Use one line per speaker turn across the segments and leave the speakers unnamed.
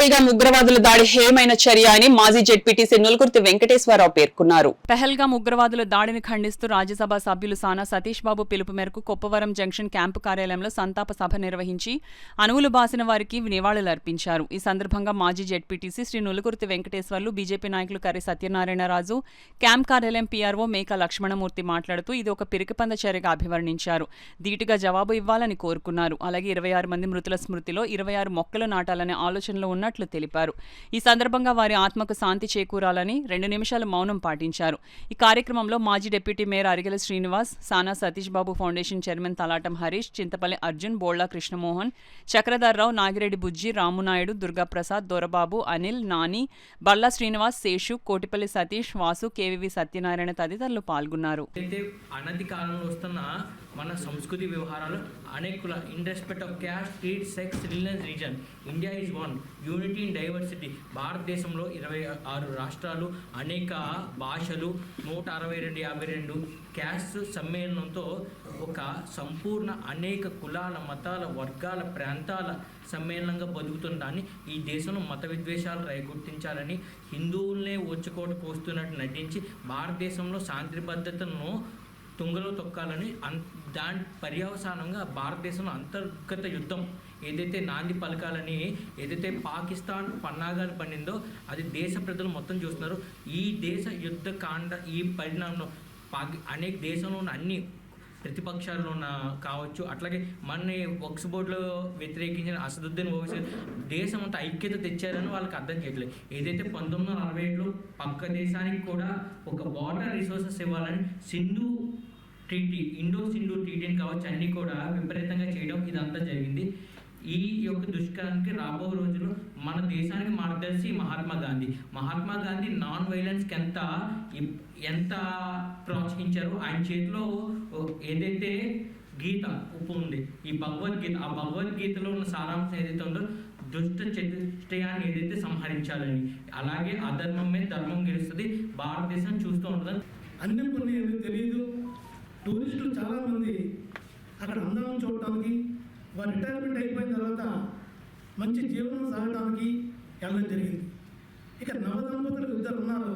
పహల్గాం ఉగ్రవాదుల దాడి హేయమైన చర్య అని మాజీ జెడ్పీటీసీ నులుకుర్తి వెంకటేశ్వరరావు పేర్కొన్నారు. పహల్గాం ఉగ్రవాదుల దాడిని ఖండిస్తూ రాజ్యసభ సభ్యులు సానా సతీష్ బాబు పిలుపు మేరకు కొప్పవరం జంక్షన్ క్యాంపు కార్యాలయంలో సంతాప సభ నిర్వహించి అణువులు బాసిన వారికి నివాళులర్పించారు. ఈ సందర్భంగా మాజీ జెడ్పీటీసీ శ్రీ నులుకుర్తి వెంకటేశ్వర్లు, బీజేపీ నాయకులు కర్రి సత్యనారాయణరాజు, క్యాంప్ కార్యాలయం పీఆర్ఓ మేక లక్ష్మణమూర్తి మాట్లాడుతూ ఇది ఒక పిరికిపంద చర్యగా అభివర్ణించారు. ధీటుగా జవాబు ఇవ్వాలని కోరుకున్నారు. అలాగే 26 మంది మృతుల స్మృతిలో 26 మొక్కలు నాటాలనే ఆలోచనలో ఉన్నట్లు తెలిపారు. ఈ సందర్భంగా వారి ఆత్మకు శాంతి చేకూరాలని 2 నిమిషాలు మౌనం పాటించారు. ఈ కార్యక్రమంలో మాజీ డిప్యూటీ మేయర్ అరిగెల శ్రీనివాస్, సానా సతీష్ బాబు ఫౌండేషన్ చైర్మన్ తలాటం హరీష్, చింతపల్లి అర్జున్, బోళ్ల కృష్ణమోహన్, చక్రధర్రావు, నాగిరెడ్డి బుజ్జి, రామునాయుడు, దుర్గాప్రసాద్, దొరబాబు, అనిల్, నాని, బల్లా శ్రీనివాస్, శేషు, కోటిపల్లి సతీష్, వాసు, కేవీవి సత్యనారాయణ తదితరులు పాల్గొన్నారు.
అనతి కాలంలో వస్తున్న మన సంస్కృతి వ్యవహారాలు అనేకుల in respect of caste, creed, sex, religion, reason, India is one, unity in diversity. భారతదేశంలో 26 రాష్ట్రాలు, అనేక భాషలు, 162 క్యాస్ట్ సమ్మేళనంతో ఒక సంపూర్ణ అనేక కులాల, మతాల, వర్గాల, ప్రాంతాల సమ్మేళనంగా బతుకుతుందని ఈ దేశంలో మత విద్వేషాలు రేగొట్టించాలని హిందువులనే ఓచుకోట పోస్తున్నట్టు నటించి భారతదేశంలో శాంతి భద్రతను తుంగలో తొక్కాలని దాని పర్యవసానంగా భారతదేశంలో అంతర్గత యుద్ధం ఏదైతే నాంది పలకాలని ఏదైతే పాకిస్తాన్ పన్నాగాలు పడిందో అది దేశ ప్రజలు మొత్తం చూస్తున్నారు. ఈ దేశ యుద్ధ కాండ ఈ పరిణామంలో అనేక దేశంలో ఉన్న అన్ని ప్రతిపక్షాల్లో ఉన్న కావచ్చు, అట్లాగే మన వక్స్ బోర్డులో వ్యతిరేకించిన అసదుద్దీన్ ఓవైసీ దేశం అంతా ఐక్యత తెచ్చారని వాళ్ళకి అర్థం చేయట్లేదు. ఏదైతే 1947లో పక్క దేశానికి కూడా ఒక వాటర్ రిసోర్సెస్ ఇవ్వాలని సింధు ట్రీటీ, ఇండో సింధు ట్రీటీని కావచ్చు అన్నీ కూడా విపరీతంగా చేయడం ఇదంతా జరిగింది. ఈ యొక్క దుష్కరానికి రాబో రోజుల్లో మన దేశానికి మార్గదర్శి మహాత్మా గాంధీ నాన్ వైలెన్స్కి ఎంత ప్రోత్సహించారో ఆయన చేతిలో ఏదైతే గీత ఉప్పు ఉంది, ఈ భగవద్గీత, ఆ భగవద్గీతలో ఉన్న సారాంశం ఏదైతే ఉందో దుష్ట చతుష్టయాన్ని ఏదైతే సంహరించాలని, అలాగే అధర్మం మీద ధర్మం గెలుస్తుంది, భారతదేశం చూస్తూ ఉంటుంది.
అన్ని కొన్ని తెలియదు. టూరిస్టులు చాలామంది అక్కడ అందరం చూడటానికి, వారి రిటైర్మెంట్ అయిపోయిన తర్వాత మంచి జీవనం సాగడానికి వెళ్ళడం జరిగింది. ఇక నవదంపతులు 2 ఉన్నారు.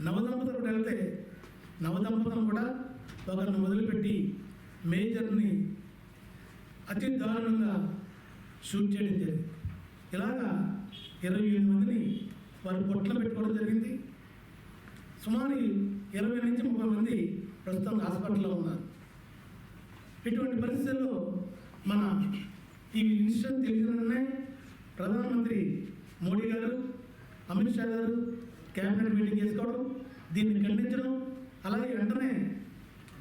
నవదంపతులు వెళ్తే నవదంపతులు కూడా ఒకరిని వదిలిపెట్టి మేజర్ని అతి దారుణంగా షూట్ చేయడం జరిగింది. ఇలాగా 28 మందిని వారు పొట్లో పెట్టుకోవడం జరిగింది. సుమారు 20 నుంచి 30 మంది ప్రస్తుతం హాస్పిటల్లో ఉన్నారు. ఇటువంటి పరిస్థితుల్లో మన ఈ విషయం తెలియజేయడమే ప్రధానమంత్రి మోడీ గారు, అమిత్ షా గారు క్యాబినెట్ మీటింగ్ చేసుకోవడం, దీన్ని ఖండించడం, అలాగే వెంటనే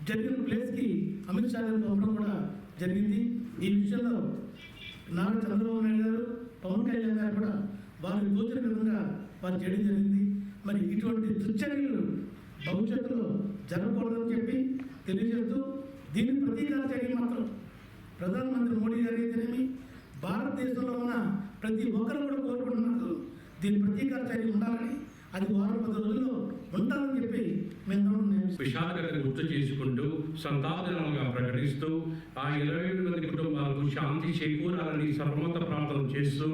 జరిగిన ప్లేస్కి అమిత్ షా గారు పంపడం కూడా జరిగింది. ఈ విషయంలో నారా చంద్రబాబు నాయుడు గారు, పవన్ కళ్యాణ్ గారు కూడా వారికి తోచిన విధంగా వారు చేయడం జరిగింది. మరి ఇటువంటి దుశ్చర్యలు భవిష్యత్తులో జరగకూడదని చెప్పి తెలియజేస్తూ దీనికి ప్రతీకార చర్య మాత్రం ప్రధానమంత్రి మోడీ గారు అయితేనేమి భారతదేశంలో ఉన్న ప్రతి ఒక్కరు కూడా కోరుకుంటున్నారు. దీని ప్రతీకార చర్య ఉండాలని, అది 10 రోజుల్లో ఉండాలని చెప్పి మేము
విషాదకరత గుర్తు చేసుకుంటూ సంతాపజనకంగా ప్రకటిస్తూ ఆ 27 మంది కుటుంబాలకు శాంతి చేకూరాలని సర్వమత ప్రార్థన చేస్తూ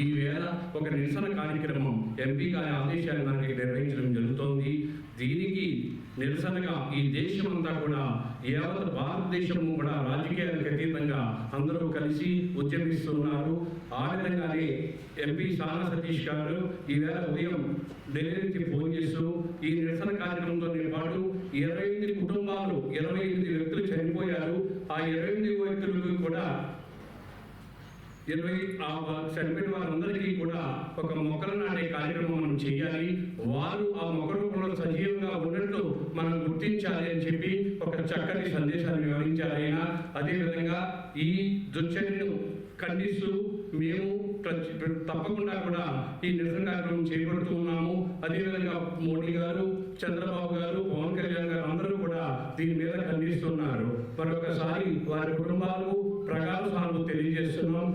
ఈ వేళ ఒక నిరసన కార్యక్రమం ఎంపీ గారి ఆదేశాల మేరకు నిర్వహించడం జరుగుతోంది. దీనికి నిరసనగా ఈ దేశమంతా కూడా యావత్ భారతదేశము కూడా రాజకీయాలకు అతీతంగా అందరూ కలిసి ఉద్యమిస్తున్నారు. ఆ విధంగానే ఎంపీ సానా సతీష్ గారు ఈవేళ ఉదయం ఢిల్లీ నుంచి ఫోన్ చేస్తూ ఈ నిరసన కార్యక్రమంతో పాటు 28 కుటుంబాలు, 28 వ్యక్తులు చనిపోయారు. ఆ 28 వ్యక్తులకు కూడా చనిపోయిన వారందరికీ కూడా ఒక మొక్కలు నాటే కార్యక్రమం మనం చేయాలి. వారు ఆ మొక్క రూపంలో సజీవంగా ఉన్నట్లు మనం గుర్తించాలి అని చెప్పి ఒక చక్కని సందేశాన్ని వివరించారు ఆయన. అదేవిధంగా ఈ దుశ్చర్యను ఖండిస్తూ మేము తప్పకుండా కూడా ఈ నిరసన కార్యక్రమం చేపడుతున్నాము. అదేవిధంగా మోడీ గారు, చంద్రబాబు గారు, పవన్ కళ్యాణ్ గారు అందరూ కూడా దీని మీద ఖండిస్తున్నారు. మరొకసారి వారి కుటుంబాలకు ప్రగాఢ సానుభూతి తెలియజేస్తున్నాం.